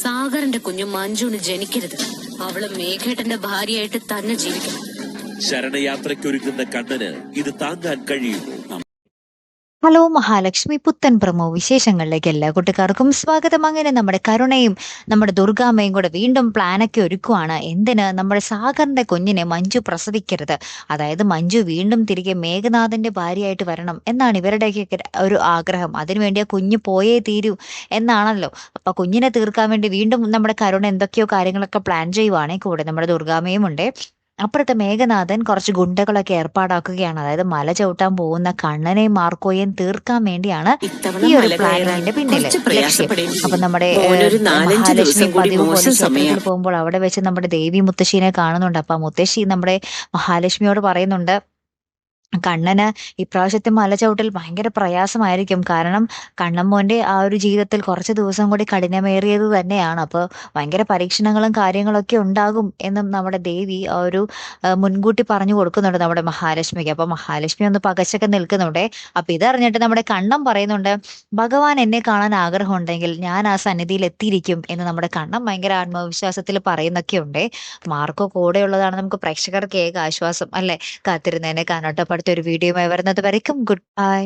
സാഗറിന്റെ കുഞ്ഞു മഞ്ജുവിന് ജനിക്കരുത്. അവള് മേഘേട്ടന്റെ ഭാര്യയായിട്ട് തന്നെ ജീവിക്കണം. ശരണയാത്രയ്ക്കൊരുങ്ങുന്ന കണ്ണന് ഇത് താങ്ങാൻ കഴിയുമോ? ഹലോ മഹാലക്ഷ്മി പുത്തൻ പ്രമോ വിശേഷങ്ങളിലേക്ക് എല്ലാ കൂട്ടുകാർക്കും സ്വാഗതം. അങ്ങനെ നമ്മുടെ കരുണയും നമ്മുടെ ദുർഗാമ്മയും കൂടെ വീണ്ടും പ്ലാനൊക്കെ ഒരുക്കുവാണ്. എന്തിന്? നമ്മുടെ സാഗറിന്റെ കുഞ്ഞിനെ മഞ്ജു പ്രസവിക്കരുത്, അതായത് മഞ്ജു വീണ്ടും തിരികെ മേഘനാഥന്റെ ഭാര്യയായിട്ട് വരണം എന്നാണ് ഇവരുടെയൊക്കെ ഒരു ആഗ്രഹം. അതിനുവേണ്ടി ആ കുഞ്ഞ് പോയേ തീരൂ എന്നാണല്ലോ. അപ്പൊ കുഞ്ഞിനെ തീർക്കാൻ വേണ്ടി വീണ്ടും നമ്മുടെ കരുണ എന്തൊക്കെയോ കാര്യങ്ങളൊക്കെ പ്ലാൻ ചെയ്യുവാണേ. കൂടെ നമ്മുടെ ദുർഗാമ്മയും ഉണ്ട്. അപ്പുറത്തെ മേഘനാഥൻ കുറച്ച് ഗുണ്ടകളൊക്കെ ഏർപ്പാടാക്കുകയാണ്. അതായത് മല ചവിട്ടാൻ പോകുന്ന കണ്ണനെയും മാർക്കോയെയും തീർക്കാൻ വേണ്ടിയാണ് ഈ ഒരു പ്ലാനിങ്ങിന്റെ പിന്നില് ലക്ഷ്യം. അപ്പൊ നമ്മുടെ മഹാലക്ഷ്മി പതിവ് പോലെ ക്ഷേത്രത്തിൽ പോകുമ്പോൾ അവിടെ വെച്ച് നമ്മുടെ ദേവി മുത്തശ്ശീനെ കാണുന്നുണ്ട്. അപ്പൊ മുത്തശ്ശി നമ്മുടെ മഹാലക്ഷ്മിയോട് പറയുന്നുണ്ട്, കണ്ണന് ഇപ്രാവശ്യത്തെ മല ചവിട്ടൽ ഭയങ്കര പ്രയാസമായിരിക്കും. കാരണം കണ്ണമ്മോന്റെ ആ ഒരു ജീവിതത്തിൽ കുറച്ച് ദിവസം കൂടി കഠിനമേറിയത് തന്നെയാണ്. അപ്പോൾ ഭയങ്കര പരീക്ഷണങ്ങളും കാര്യങ്ങളൊക്കെ ഉണ്ടാകും എന്നും നമ്മുടെ ദേവി ആ ഒരു മുൻകൂട്ടി പറഞ്ഞു കൊടുക്കുന്നുണ്ട് നമ്മുടെ മഹാലക്ഷ്മിക്ക്. അപ്പൊ മഹാലക്ഷ്മി ഒന്ന് പകച്ചൊക്കെ നിൽക്കുന്നുണ്ട്. അപ്പൊ ഇതറിഞ്ഞിട്ട് നമ്മുടെ കണ്ണം പറയുന്നുണ്ട്, ഭഗവാൻ എന്നെ കാണാൻ ആഗ്രഹം ഉണ്ടെങ്കിൽ ഞാൻ ആ സന്നിധിയിൽ എത്തിയിരിക്കും എന്ന് നമ്മുടെ കണ്ണം ഭയങ്കര ആത്മവിശ്വാസത്തിൽ പറയുന്നൊക്കെ ഉണ്ട്. മാർക്കോ കൂടെയുള്ളതാണ് നമുക്ക് പ്രേക്ഷകർക്ക് ഏക ആശ്വാസം അല്ലെ. കാത്തിരുന്നതിനെ കാണട്ടെ. അടുത്തൊരു വീഡിയോയുമായി വരുന്നത് വരയ്ക്കും ഗുഡ് ബൈ.